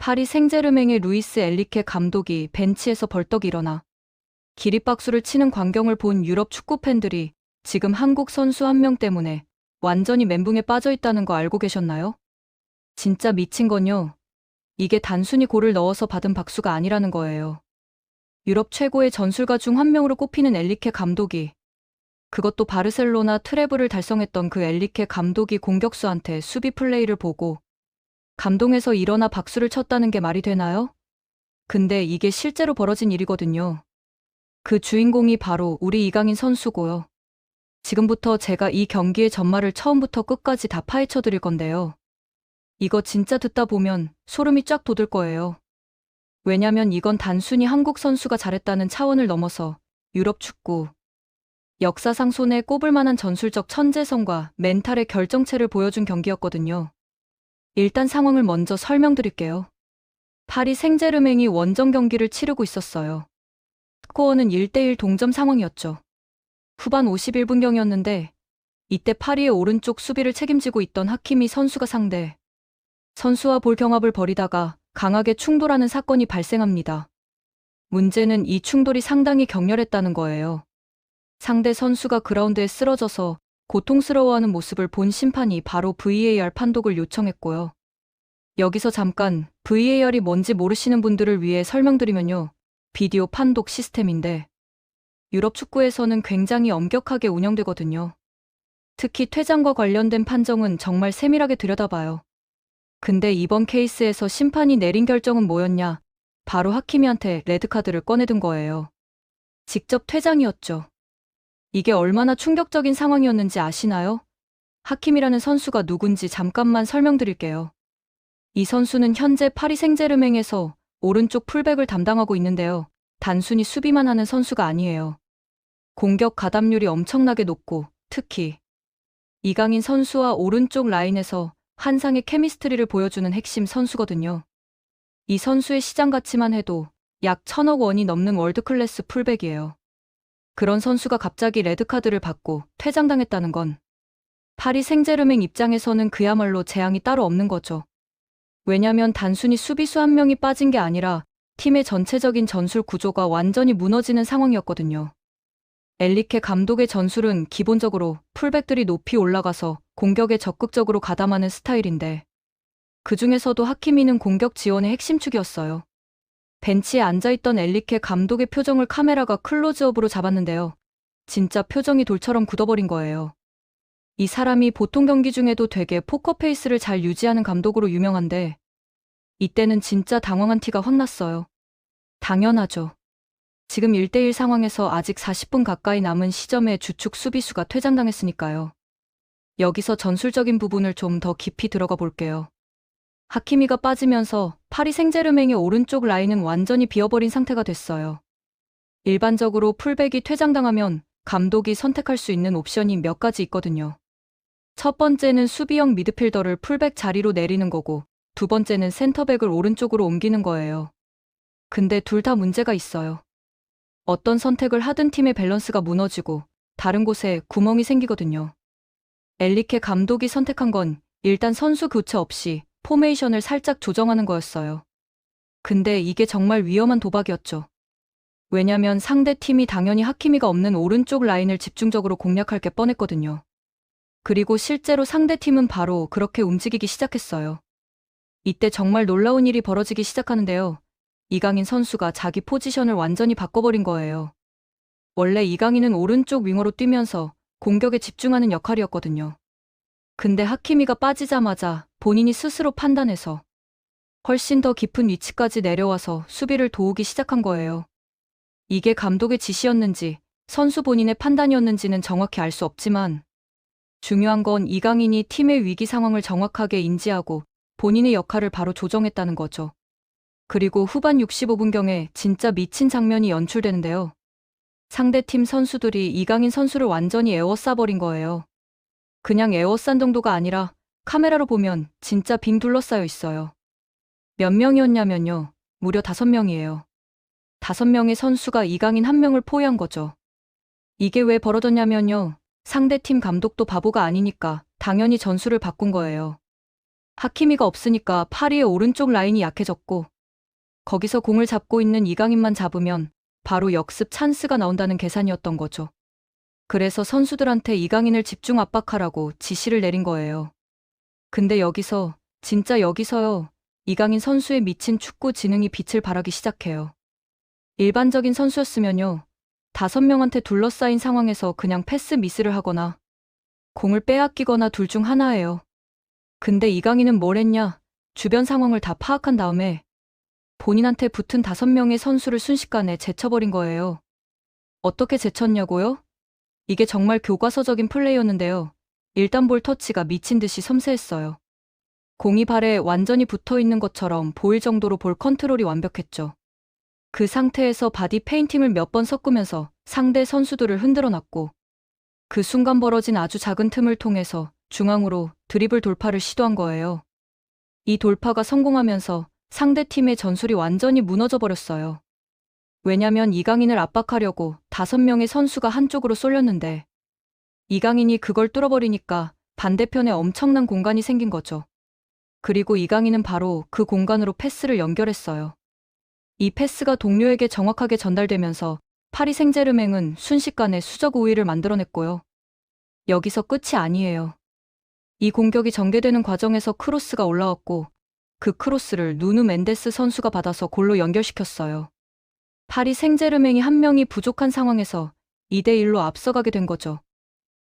파리 생제르맹의 루이스 엘리케 감독이 벤치에서 벌떡 일어나 기립박수를 치는 광경을 본 유럽 축구 팬들이 지금 한국 선수 한 명 때문에 완전히 멘붕에 빠져 있다는 거 알고 계셨나요? 진짜 미친 건요. 이게 단순히 골을 넣어서 받은 박수가 아니라는 거예요. 유럽 최고의 전술가 중 한 명으로 꼽히는 엘리케 감독이, 그것도 바르셀로나 트래블을 달성했던 그 엘리케 감독이 공격수한테 수비 플레이를 보고 감동해서 일어나 박수를 쳤다는 게 말이 되나요? 근데 이게 실제로 벌어진 일이거든요. 그 주인공이 바로 우리 이강인 선수고요. 지금부터 제가 이 경기의 전말을 처음부터 끝까지 다 파헤쳐 드릴 건데요. 이거 진짜 듣다 보면 소름이 쫙 돋을 거예요. 왜냐면 이건 단순히 한국 선수가 잘했다는 차원을 넘어서 유럽 축구 역사상 손에 꼽을 만한 전술적 천재성과 멘탈의 결정체를 보여준 경기였거든요. 일단 상황을 먼저 설명드릴게요. 파리 생제르맹이 원정 경기를 치르고 있었어요. 스코어는 1대1 동점 상황이었죠. 후반 51분경이었는데 이때 파리의 오른쪽 수비를 책임지고 있던 하키미 선수가 상대 선수와 볼 경합을 벌이다가 강하게 충돌하는 사건이 발생합니다. 문제는 이 충돌이 상당히 격렬했다는 거예요. 상대 선수가 그라운드에 쓰러져서 고통스러워하는 모습을 본 심판이 바로 VAR 판독을 요청했고요. 여기서 잠깐 VAR이 뭔지 모르시는 분들을 위해 설명드리면요. 비디오 판독 시스템인데 유럽 축구에서는 굉장히 엄격하게 운영되거든요. 특히 퇴장과 관련된 판정은 정말 세밀하게 들여다봐요. 근데 이번 케이스에서 심판이 내린 결정은 뭐였냐? 바로 하키미한테 레드카드를 꺼내든 거예요. 직접 퇴장이었죠. 이게 얼마나 충격적인 상황이었는지 아시나요? 하키미라는 선수가 누군지 잠깐만 설명드릴게요. 이 선수는 현재 파리 생제르맹에서 오른쪽 풀백을 담당하고 있는데요. 단순히 수비만 하는 선수가 아니에요. 공격 가담률이 엄청나게 높고 특히 이강인 선수와 오른쪽 라인에서 환상의 케미스트리를 보여주는 핵심 선수거든요. 이 선수의 시장 가치만 해도 약 1,000억 원이 넘는 월드클래스 풀백이에요. 그런 선수가 갑자기 레드카드를 받고 퇴장당했다는 건 파리 생제르맹 입장에서는 그야말로 재앙이 따로 없는 거죠. 왜냐면 단순히 수비수 한 명이 빠진 게 아니라 팀의 전체적인 전술 구조가 완전히 무너지는 상황이었거든요. 엘리케 감독의 전술은 기본적으로 풀백들이 높이 올라가서 공격에 적극적으로 가담하는 스타일인데 그 중에서도 하키미는 공격 지원의 핵심축이었어요. 벤치에 앉아있던 엘리케 감독의 표정을 카메라가 클로즈업으로 잡았는데요. 진짜 표정이 돌처럼 굳어버린 거예요. 이 사람이 보통 경기 중에도 되게 포커페이스를 잘 유지하는 감독으로 유명한데 이때는 진짜 당황한 티가 확 났어요. 당연하죠. 지금 1대1 상황에서 아직 40분 가까이 남은 시점에 주축 수비수가 퇴장당했으니까요. 여기서 전술적인 부분을 좀 더 깊이 들어가 볼게요. 하키미가 빠지면서 파리 생제르맹의 오른쪽 라인은 완전히 비어버린 상태가 됐어요. 일반적으로 풀백이 퇴장당하면 감독이 선택할 수 있는 옵션이 몇 가지 있거든요. 첫 번째는 수비형 미드필더를 풀백 자리로 내리는 거고 두 번째는 센터백을 오른쪽으로 옮기는 거예요. 근데 둘 다 문제가 있어요. 어떤 선택을 하든 팀의 밸런스가 무너지고 다른 곳에 구멍이 생기거든요. 엘리케 감독이 선택한 건 일단 선수 교체 없이 포메이션을 살짝 조정하는 거였어요. 근데 이게 정말 위험한 도박이었죠. 왜냐면 상대 팀이 당연히 하키미가 없는 오른쪽 라인을 집중적으로 공략할 게 뻔했거든요. 그리고 실제로 상대 팀은 바로 그렇게 움직이기 시작했어요. 이때 정말 놀라운 일이 벌어지기 시작하는데요. 이강인 선수가 자기 포지션을 완전히 바꿔버린 거예요. 원래 이강인은 오른쪽 윙어로 뛰면서 공격에 집중하는 역할이었거든요. 근데 하키미가 빠지자마자 본인이 스스로 판단해서 훨씬 더 깊은 위치까지 내려와서 수비를 도우기 시작한 거예요. 이게 감독의 지시였는지 선수 본인의 판단이었는지는 정확히 알 수 없지만 중요한 건 이강인이 팀의 위기 상황을 정확하게 인지하고 본인의 역할을 바로 조정했다는 거죠. 그리고 후반 65분경에 진짜 미친 장면이 연출되는데요. 상대팀 선수들이 이강인 선수를 완전히 에워싸버린 거예요. 그냥 에워싼 정도가 아니라 카메라로 보면 진짜 빙 둘러싸여 있어요. 몇 명이었냐면요. 무려 5명이에요. 5명의 선수가 이강인 한 명을 포위한 거죠. 이게 왜 벌어졌냐면요. 상대팀 감독도 바보가 아니니까 당연히 전술을 바꾼 거예요. 하키미가 없으니까 파리의 오른쪽 라인이 약해졌고 거기서 공을 잡고 있는 이강인만 잡으면 바로 역습 찬스가 나온다는 계산이었던 거죠. 그래서 선수들한테 이강인을 집중 압박하라고 지시를 내린 거예요. 근데 여기서, 진짜 여기서요, 이강인 선수의 미친 축구 지능이 빛을 발하기 시작해요. 일반적인 선수였으면요, 5명한테 둘러싸인 상황에서 그냥 패스 미스를 하거나 공을 빼앗기거나 둘 중 하나예요. 근데 이강인은 뭘 했냐? 주변 상황을 다 파악한 다음에 본인한테 붙은 5명의 선수를 순식간에 제쳐버린 거예요. 어떻게 제쳤냐고요? 이게 정말 교과서적인 플레이였는데요. 일단 볼 터치가 미친 듯이 섬세했어요. 공이 발에 완전히 붙어 있는 것처럼 보일 정도로 볼 컨트롤이 완벽했죠. 그 상태에서 바디 페인팅을 몇 번 섞으면서 상대 선수들을 흔들어 놨고 그 순간 벌어진 아주 작은 틈을 통해서 중앙으로 드리블 돌파를 시도한 거예요. 이 돌파가 성공하면서 상대 팀의 전술이 완전히 무너져 버렸어요. 왜냐면 이강인을 압박하려고 5명의 선수가 한쪽으로 쏠렸는데 이강인이 그걸 뚫어버리니까 반대편에 엄청난 공간이 생긴 거죠. 그리고 이강인은 바로 그 공간으로 패스를 연결했어요. 이 패스가 동료에게 정확하게 전달되면서 파리 생제르맹은 순식간에 수적 우위를 만들어냈고요. 여기서 끝이 아니에요. 이 공격이 전개되는 과정에서 크로스가 올라왔고 그 크로스를 누누 멘데스 선수가 받아서 골로 연결시켰어요. 파리 생제르맹이 한 명이 부족한 상황에서 2대1로 앞서가게 된 거죠.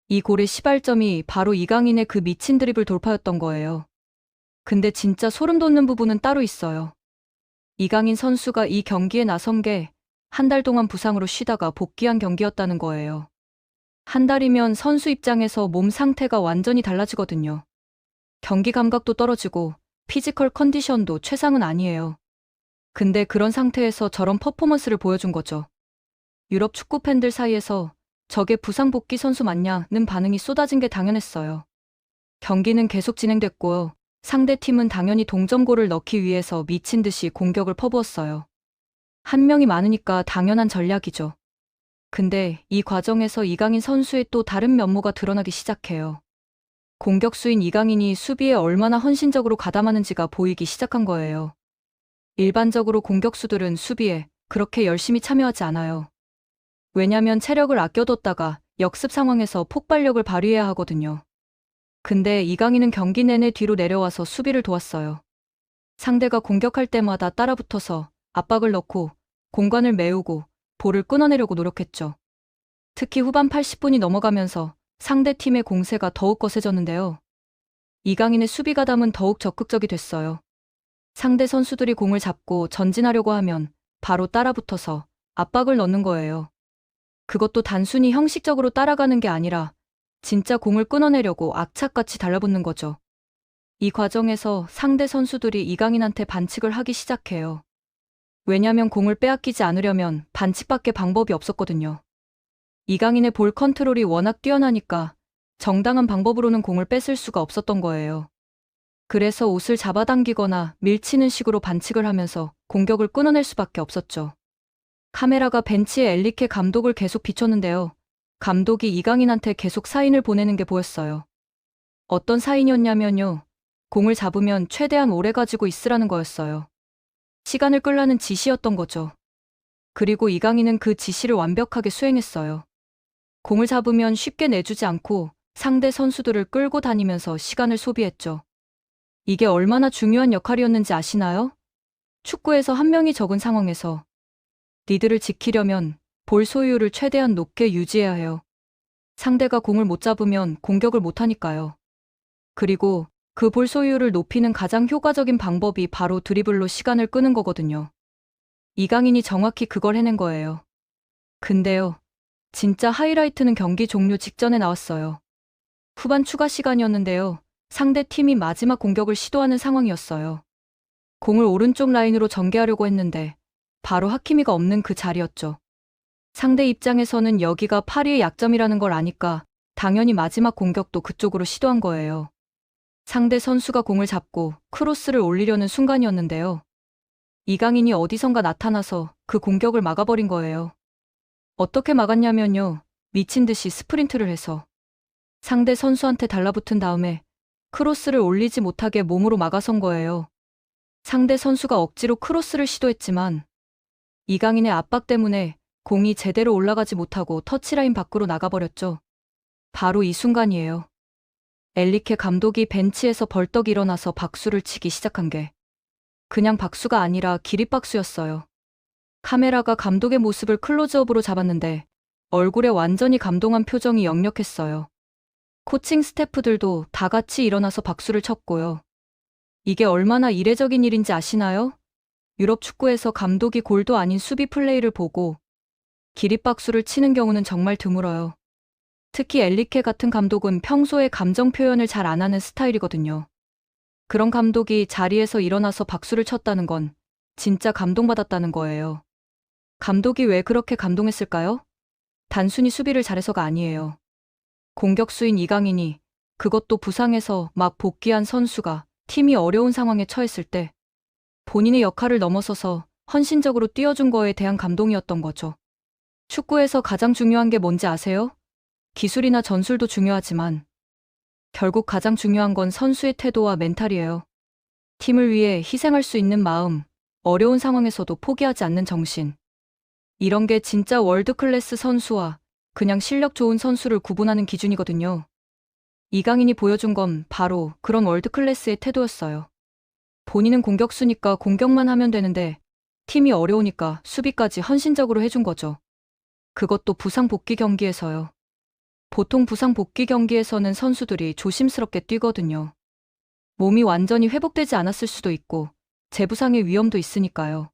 이 골의 시발점이 바로 이강인의 그 미친 드리블 돌파였던 거예요. 근데 진짜 소름 돋는 부분은 따로 있어요. 이강인 선수가 이 경기에 나선 게 한 달 동안 부상으로 쉬다가 복귀한 경기였다는 거예요. 한 달이면 선수 입장에서 몸 상태가 완전히 달라지거든요. 경기 감각도 떨어지고 피지컬 컨디션도 최상은 아니에요. 근데 그런 상태에서 저런 퍼포먼스를 보여준 거죠. 유럽 축구 팬들 사이에서 저게 부상 복귀 선수 맞냐는 반응이 쏟아진 게 당연했어요. 경기는 계속 진행됐고요. 상대 팀은 당연히 동점골을 넣기 위해서 미친 듯이 공격을 퍼부었어요. 한 명이 많으니까 당연한 전략이죠. 근데 이 과정에서 이강인 선수의 또 다른 면모가 드러나기 시작해요. 공격수인 이강인이 수비에 얼마나 헌신적으로 가담하는지가 보이기 시작한 거예요. 일반적으로 공격수들은 수비에 그렇게 열심히 참여하지 않아요. 왜냐면 체력을 아껴뒀다가 역습 상황에서 폭발력을 발휘해야 하거든요. 근데 이강인은 경기 내내 뒤로 내려와서 수비를 도왔어요. 상대가 공격할 때마다 따라붙어서 압박을 넣고 공간을 메우고 볼을 끊어내려고 노력했죠. 특히 후반 80분이 넘어가면서 상대 팀의 공세가 더욱 거세졌는데요. 이강인의 수비 가담은 더욱 적극적이 됐어요. 상대 선수들이 공을 잡고 전진하려고 하면 바로 따라붙어서 압박을 넣는 거예요. 그것도 단순히 형식적으로 따라가는 게 아니라 진짜 공을 끊어내려고 악착같이 달라붙는 거죠. 이 과정에서 상대 선수들이 이강인한테 반칙을 하기 시작해요. 왜냐면 공을 빼앗기지 않으려면 반칙밖에 방법이 없었거든요. 이강인의 볼 컨트롤이 워낙 뛰어나니까 정당한 방법으로는 공을 뺏을 수가 없었던 거예요. 그래서 옷을 잡아당기거나 밀치는 식으로 반칙을 하면서 공격을 끊어낼 수밖에 없었죠. 카메라가 벤치에 엘리케 감독을 계속 비췄는데요. 감독이 이강인한테 계속 사인을 보내는 게 보였어요. 어떤 사인이었냐면요. 공을 잡으면 최대한 오래 가지고 있으라는 거였어요. 시간을 끌라는 지시였던 거죠. 그리고 이강인은 그 지시를 완벽하게 수행했어요. 공을 잡으면 쉽게 내주지 않고 상대 선수들을 끌고 다니면서 시간을 소비했죠. 이게 얼마나 중요한 역할이었는지 아시나요? 축구에서 한 명이 적은 상황에서 리드를 지키려면 볼 소유율을 최대한 높게 유지해야 해요. 상대가 공을 못 잡으면 공격을 못 하니까요. 그리고 그 볼 소유율을 높이는 가장 효과적인 방법이 바로 드리블로 시간을 끄는 거거든요. 이강인이 정확히 그걸 해낸 거예요. 근데요. 진짜 하이라이트는 경기 종료 직전에 나왔어요. 후반 추가 시간이었는데요. 상대 팀이 마지막 공격을 시도하는 상황이었어요. 공을 오른쪽 라인으로 전개하려고 했는데 바로 하키미가 없는 그 자리였죠. 상대 입장에서는 여기가 파리의 약점이라는 걸 아니까 당연히 마지막 공격도 그쪽으로 시도한 거예요. 상대 선수가 공을 잡고 크로스를 올리려는 순간이었는데요. 이강인이 어디선가 나타나서 그 공격을 막아버린 거예요. 어떻게 막았냐면요. 미친 듯이 스프린트를 해서 상대 선수한테 달라붙은 다음에 크로스를 올리지 못하게 몸으로 막아선 거예요. 상대 선수가 억지로 크로스를 시도했지만 이강인의 압박 때문에 공이 제대로 올라가지 못하고 터치라인 밖으로 나가버렸죠. 바로 이 순간이에요. 엘리케 감독이 벤치에서 벌떡 일어나서 박수를 치기 시작한 게 그냥 박수가 아니라 기립박수였어요. 카메라가 감독의 모습을 클로즈업으로 잡았는데 얼굴에 완전히 감동한 표정이 역력했어요. 코칭 스태프들도 다 같이 일어나서 박수를 쳤고요. 이게 얼마나 이례적인 일인지 아시나요? 유럽 축구에서 감독이 골도 아닌 수비 플레이를 보고 기립박수를 치는 경우는 정말 드물어요. 특히 엘리케 같은 감독은 평소에 감정 표현을 잘 안 하는 스타일이거든요. 그런 감독이 자리에서 일어나서 박수를 쳤다는 건 진짜 감동받았다는 거예요. 감독이 왜 그렇게 감동했을까요? 단순히 수비를 잘해서가 아니에요. 공격수인 이강인이, 그것도 부상에서 막 복귀한 선수가 팀이 어려운 상황에 처했을 때 본인의 역할을 넘어서서 헌신적으로 뛰어준 거에 대한 감동이었던 거죠. 축구에서 가장 중요한 게 뭔지 아세요? 기술이나 전술도 중요하지만 결국 가장 중요한 건 선수의 태도와 멘탈이에요. 팀을 위해 희생할 수 있는 마음, 어려운 상황에서도 포기하지 않는 정신. 이런 게 진짜 월드클래스 선수와 그냥 실력 좋은 선수를 구분하는 기준이거든요. 이강인이 보여준 건 바로 그런 월드클래스의 태도였어요. 본인은 공격수니까 공격만 하면 되는데 팀이 어려우니까 수비까지 헌신적으로 해준 거죠. 그것도 부상 복귀 경기에서요. 보통 부상 복귀 경기에서는 선수들이 조심스럽게 뛰거든요. 몸이 완전히 회복되지 않았을 수도 있고 재부상의 위험도 있으니까요.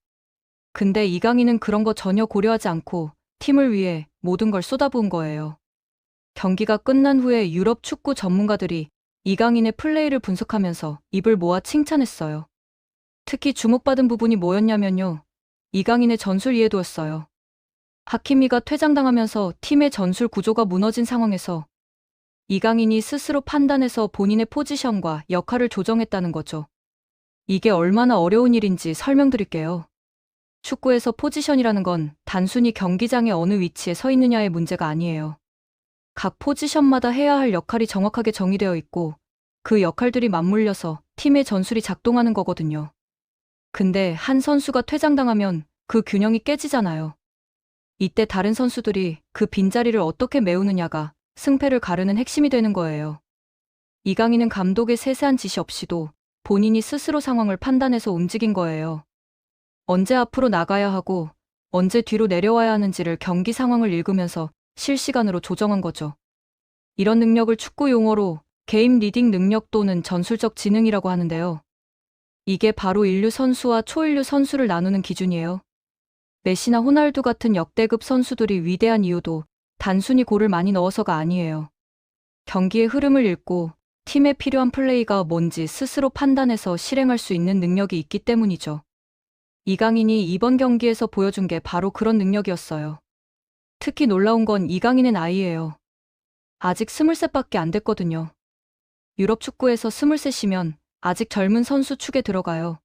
근데 이강인은 그런 거 전혀 고려하지 않고 팀을 위해 모든 걸 쏟아부은 거예요. 경기가 끝난 후에 유럽 축구 전문가들이 이강인의 플레이를 분석하면서 입을 모아 칭찬했어요. 특히 주목받은 부분이 뭐였냐면요. 이강인의 전술 이해도였어요. 하키미가 퇴장당하면서 팀의 전술 구조가 무너진 상황에서 이강인이 스스로 판단해서 본인의 포지션과 역할을 조정했다는 거죠. 이게 얼마나 어려운 일인지 설명드릴게요. 축구에서 포지션이라는 건 단순히 경기장의 어느 위치에 서 있느냐의 문제가 아니에요. 각 포지션마다 해야 할 역할이 정확하게 정의되어 있고 그 역할들이 맞물려서 팀의 전술이 작동하는 거거든요. 근데 한 선수가 퇴장당하면 그 균형이 깨지잖아요. 이때 다른 선수들이 그 빈자리를 어떻게 메우느냐가 승패를 가르는 핵심이 되는 거예요. 이강인은 감독의 세세한 지시 없이도 본인이 스스로 상황을 판단해서 움직인 거예요. 언제 앞으로 나가야 하고 언제 뒤로 내려와야 하는지를 경기 상황을 읽으면서 실시간으로 조정한 거죠. 이런 능력을 축구 용어로 게임 리딩 능력 또는 전술적 지능이라고 하는데요. 이게 바로 인류 선수와 초인류 선수를 나누는 기준이에요. 메시나 호날두 같은 역대급 선수들이 위대한 이유도 단순히 골을 많이 넣어서가 아니에요. 경기의 흐름을 읽고 팀에 필요한 플레이가 뭔지 스스로 판단해서 실행할 수 있는 능력이 있기 때문이죠. 이강인이 이번 경기에서 보여준 게 바로 그런 능력이었어요. 특히 놀라운 건 이강인의 나이예요. 아직 23밖에 안 됐거든요. 유럽 축구에서 23이면 아직 젊은 선수 축에 들어가요.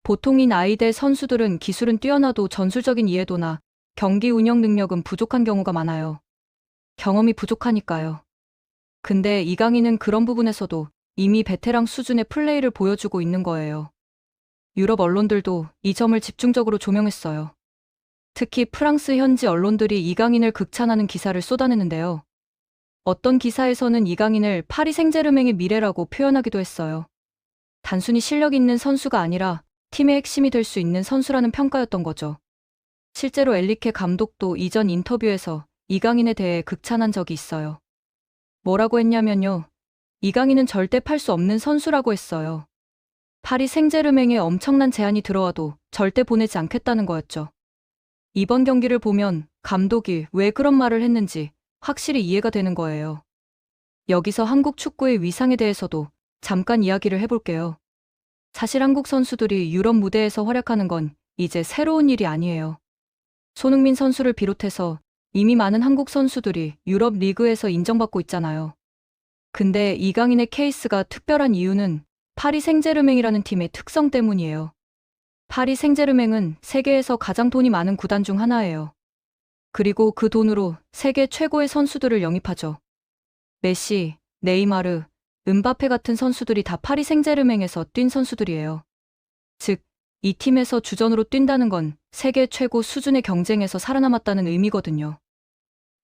보통 이 나이대 선수들은 기술은 뛰어나도 전술적인 이해도나 경기 운영 능력은 부족한 경우가 많아요. 경험이 부족하니까요. 근데 이강인은 그런 부분에서도 이미 베테랑 수준의 플레이를 보여주고 있는 거예요. 유럽 언론들도 이 점을 집중적으로 조명했어요. 특히 프랑스 현지 언론들이 이강인을 극찬하는 기사를 쏟아내는데요. 어떤 기사에서는 이강인을 파리 생제르맹의 미래라고 표현하기도 했어요. 단순히 실력 있는 선수가 아니라 팀의 핵심이 될 수 있는 선수라는 평가였던 거죠. 실제로 엘리케 감독도 이전 인터뷰에서 이강인에 대해 극찬한 적이 있어요. 뭐라고 했냐면요. 이강인은 절대 팔 수 없는 선수라고 했어요. 파리 생제르맹에 엄청난 제안이 들어와도 절대 보내지 않겠다는 거였죠. 이번 경기를 보면 감독이 왜 그런 말을 했는지 확실히 이해가 되는 거예요. 여기서 한국 축구의 위상에 대해서도 잠깐 이야기를 해볼게요. 사실 한국 선수들이 유럽 무대에서 활약하는 건 이제 새로운 일이 아니에요. 손흥민 선수를 비롯해서 이미 많은 한국 선수들이 유럽 리그에서 인정받고 있잖아요. 근데 이강인의 케이스가 특별한 이유는 파리 생제르맹이라는 팀의 특성 때문이에요. 파리 생제르맹은 세계에서 가장 돈이 많은 구단 중 하나예요. 그리고 그 돈으로 세계 최고의 선수들을 영입하죠. 메시, 네이마르, 은바페 같은 선수들이 다 파리 생제르맹에서 뛴 선수들이에요. 즉, 이 팀에서 주전으로 뛴다는 건 세계 최고 수준의 경쟁에서 살아남았다는 의미거든요.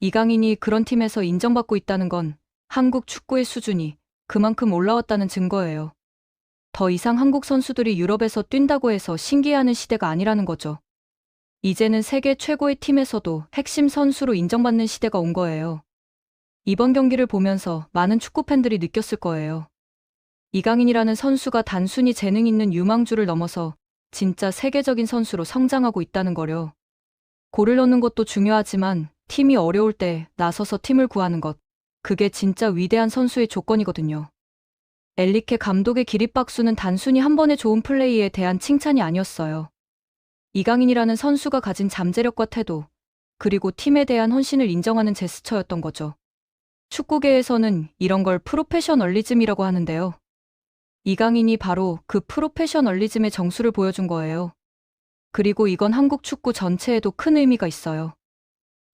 이강인이 그런 팀에서 인정받고 있다는 건 한국 축구의 수준이 그만큼 올라왔다는 증거예요. 더 이상 한국 선수들이 유럽에서 뛴다고 해서 신기해하는 시대가 아니라는 거죠. 이제는 세계 최고의 팀에서도 핵심 선수로 인정받는 시대가 온 거예요. 이번 경기를 보면서 많은 축구 팬들이 느꼈을 거예요. 이강인이라는 선수가 단순히 재능 있는 유망주를 넘어서 진짜 세계적인 선수로 성장하고 있다는 거려. 골을 넣는 것도 중요하지만 팀이 어려울 때 나서서 팀을 구하는 것, 그게 진짜 위대한 선수의 조건이거든요. 엘리케 감독의 기립박수는 단순히 한 번의 좋은 플레이에 대한 칭찬이 아니었어요. 이강인이라는 선수가 가진 잠재력과 태도, 그리고 팀에 대한 헌신을 인정하는 제스처였던 거죠. 축구계에서는 이런 걸 프로페셔널리즘이라고 하는데요. 이강인이 바로 그 프로페셔널리즘의 정수를 보여준 거예요. 그리고 이건 한국 축구 전체에도 큰 의미가 있어요.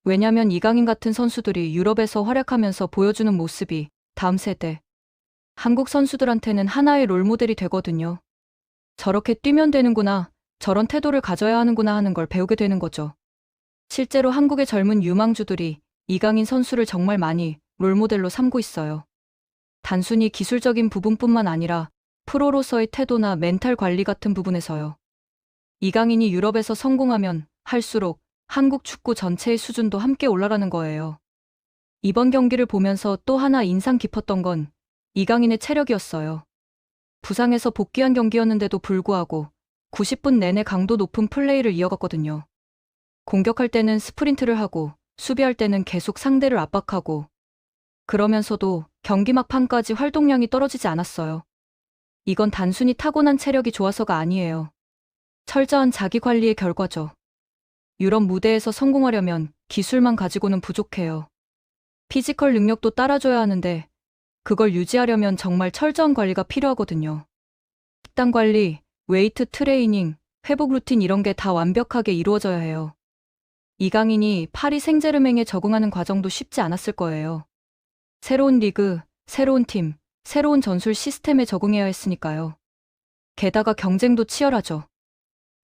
왜냐면 이강인 같은 선수들이 유럽에서 활약하면서 보여주는 모습이 다음 세대, 한국 선수들한테는 하나의 롤모델이 되거든요. 저렇게 뛰면 되는구나, 저런 태도를 가져야 하는구나 하는 걸 배우게 되는 거죠. 실제로 한국의 젊은 유망주들이 이강인 선수를 정말 많이 롤모델로 삼고 있어요. 단순히 기술적인 부분뿐만 아니라 프로로서의 태도나 멘탈 관리 같은 부분에서요. 이강인이 유럽에서 성공하면 할수록 한국 축구 전체의 수준도 함께 올라가는 거예요. 이번 경기를 보면서 또 하나 인상 깊었던 건 이강인의 체력이었어요. 부상에서 복귀한 경기였는데도 불구하고 90분 내내 강도 높은 플레이를 이어갔거든요. 공격할 때는 스프린트를 하고 수비할 때는 계속 상대를 압박하고, 그러면서도 경기 막판까지 활동량이 떨어지지 않았어요. 이건 단순히 타고난 체력이 좋아서가 아니에요. 철저한 자기 관리의 결과죠. 유럽 무대에서 성공하려면 기술만 가지고는 부족해요. 피지컬 능력도 따라줘야 하는데 그걸 유지하려면 정말 철저한 관리가 필요하거든요. 식단 관리, 웨이트 트레이닝, 회복 루틴 이런 게 다 완벽하게 이루어져야 해요. 이강인이 파리 생제르맹에 적응하는 과정도 쉽지 않았을 거예요. 새로운 리그, 새로운 팀, 새로운 전술 시스템에 적응해야 했으니까요. 게다가 경쟁도 치열하죠.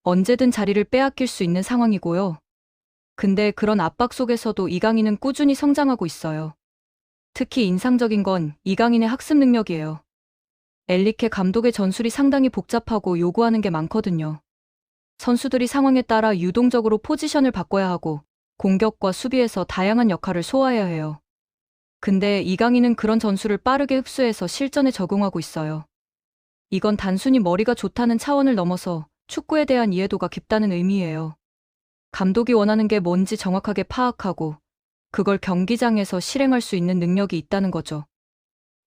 언제든 자리를 빼앗길 수 있는 상황이고요. 근데 그런 압박 속에서도 이강인은 꾸준히 성장하고 있어요. 특히 인상적인 건 이강인의 학습 능력이에요. 엘리케 감독의 전술이 상당히 복잡하고 요구하는 게 많거든요. 선수들이 상황에 따라 유동적으로 포지션을 바꿔야 하고 공격과 수비에서 다양한 역할을 소화해야 해요. 근데 이강인은 그런 전술을 빠르게 흡수해서 실전에 적용하고 있어요. 이건 단순히 머리가 좋다는 차원을 넘어서 축구에 대한 이해도가 깊다는 의미예요. 감독이 원하는 게 뭔지 정확하게 파악하고 그걸 경기장에서 실행할 수 있는 능력이 있다는 거죠.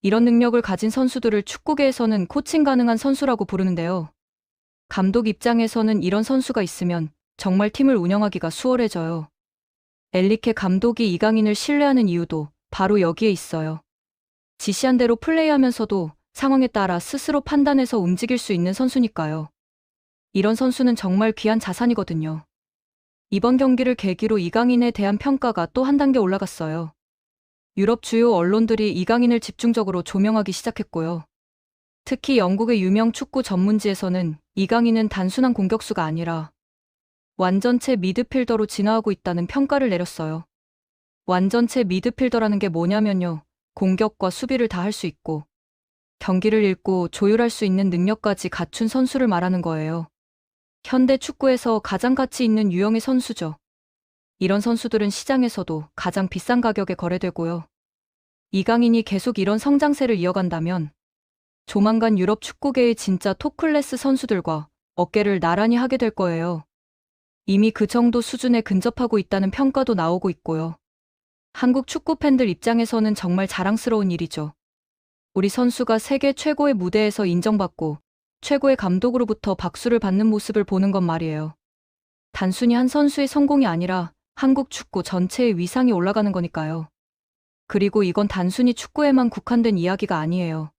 이런 능력을 가진 선수들을 축구계에서는 코칭 가능한 선수라고 부르는데요. 감독 입장에서는 이런 선수가 있으면 정말 팀을 운영하기가 수월해져요. 엘리케 감독이 이강인을 신뢰하는 이유도 바로 여기에 있어요. 지시한 대로 플레이하면서도 상황에 따라 스스로 판단해서 움직일 수 있는 선수니까요. 이런 선수는 정말 귀한 자산이거든요. 이번 경기를 계기로 이강인에 대한 평가가 또 한 단계 올라갔어요. 유럽 주요 언론들이 이강인을 집중적으로 조명하기 시작했고요. 특히 영국의 유명 축구 전문지에서는 이강인은 단순한 공격수가 아니라 완전체 미드필더로 진화하고 있다는 평가를 내렸어요. 완전체 미드필더라는 게 뭐냐면요. 공격과 수비를 다 할 수 있고 경기를 읽고 조율할 수 있는 능력까지 갖춘 선수를 말하는 거예요. 현대 축구에서 가장 가치 있는 유형의 선수죠. 이런 선수들은 시장에서도 가장 비싼 가격에 거래되고요. 이강인이 계속 이런 성장세를 이어간다면 조만간 유럽 축구계의 진짜 톱클래스 선수들과 어깨를 나란히 하게 될 거예요. 이미 그 정도 수준에 근접하고 있다는 평가도 나오고 있고요. 한국 축구 팬들 입장에서는 정말 자랑스러운 일이죠. 우리 선수가 세계 최고의 무대에서 인정받고 최고의 감독으로부터 박수를 받는 모습을 보는 건 말이에요. 단순히 한 선수의 성공이 아니라 한국 축구 전체의 위상이 올라가는 거니까요. 그리고 이건 단순히 축구에만 국한된 이야기가 아니에요.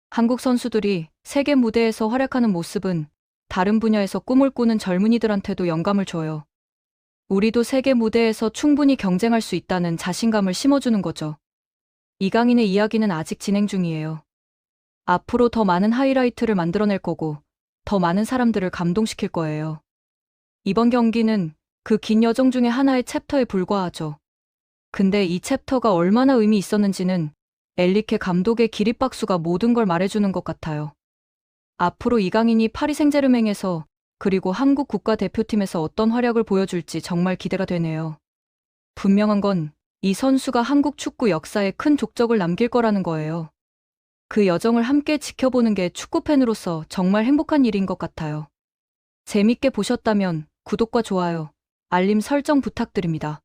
한국 선수들이 세계 무대에서 활약하는 모습은 다른 분야에서 꿈을 꾸는 젊은이들한테도 영감을 줘요. 우리도 세계 무대에서 충분히 경쟁할 수 있다는 자신감을 심어주는 거죠. 이강인의 이야기는 아직 진행 중이에요. 앞으로 더 많은 하이라이트를 만들어낼 거고, 더 많은 사람들을 감동시킬 거예요. 이번 경기는 그 긴 여정 중에 하나의 챕터에 불과하죠. 근데 이 챕터가 얼마나 의미 있었는지는 엘리케 감독의 기립박수가 모든 걸 말해주는 것 같아요. 앞으로 이강인이 파리 생제르맹에서 그리고 한국 국가대표팀에서 어떤 활약을 보여줄지 정말 기대가 되네요. 분명한 건 이 선수가 한국 축구 역사에 큰 족적을 남길 거라는 거예요. 그 여정을 함께 지켜보는 게 축구팬으로서 정말 행복한 일인 것 같아요. 재밌게 보셨다면 구독과 좋아요, 알림 설정 부탁드립니다.